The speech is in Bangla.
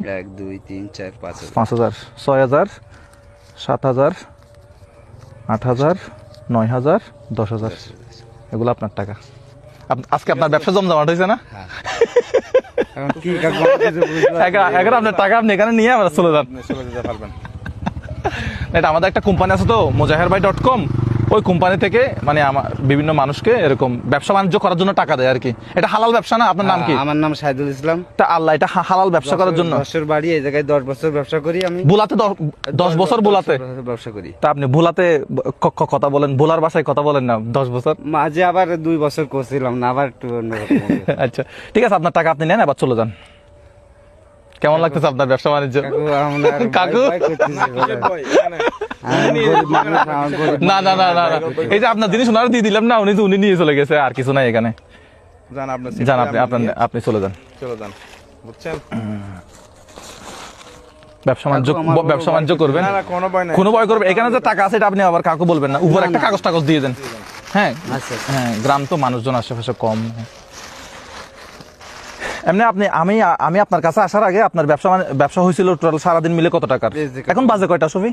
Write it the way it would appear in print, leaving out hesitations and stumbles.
1 2 3 4 5 5,000, 6,000, 7,000, 8,000, 9,000, 10,000, এগুলো আপনার টাকা। আজকে আপনার ব্যবসা জমজমাট হয়েছে না? এখন কি কাকু আমি কিছু বুঝলাম না। এখন আপনার টাকা আপনি এখানে নিয়ে আমরা চলে যান। চলে যেতে পারবেন। এটা আমাদের একটা কোম্পানি আছে তো mozaherbai.com, ওই কোম্পানি থেকে মানে আমার বিভিন্ন মানুষকে এরকম ব্যবসা বাণিজ্য করার জন্য টাকা দেয় আর কি। এটা হালাল ব্যবসা না? আপনার নাম কি? আমার নাম সাইদুল ইসলাম। তা আল্লাহ, এটা হালাল ব্যবসা করার জন্য। বছর বাড়ি, এই জায়গায় 10 বছর ব্যবসা করি আমি। ভোলাতে 10 বছর ভোলাতে ব্যবসা করি। তা আপনি ভোলাতে কথা বলেন, ভোলার ভাষায় কথা বলেন না 10 বছর? মাঝে আবার 2 বছর করছিলাম না, আবার একটু অন্যরকম হলো। আচ্ছা ঠিক আছে, আপনার টাকা আপনি নেন, আবার চলে যান। কেমন লাগতেছে আপনার ব্যবসা বাণিজ্য? কাকু আমরা কাকু? ভয় করতেছি বলেন। আমি গরিব মানুষ, আমার গরিব না না না না না, এই যে আপনার জিনিস ওনারা দিয়ে দিলাম না, উনি নিয়ে চলে গেছে, আর কিছু নাই এখানে। যান আপনার যান আপনি চলে যান। চলে যান, বুঝছেন? ব্যবসা বাণিজ্য করবেন, না না, কোনো ভয় নাই। কোনো ভয় করবে? এখানে যে টাকা আছে এটা আপনি আবার কাউকে বলবেন না, উপর একটা কাগজ দিয়ে দেন। হ্যাঁ আচ্ছা আচ্ছা। হ্যাঁ, গ্রাম তো মানুষজন আশেপাশে কম। এমনি আমি আপনার কাছে আসার আগে আপনার ব্যবসা হয়েছিল টোটাল সারাদিন মিলে কত টাকার? এখন বাজে কয়টা, সফি?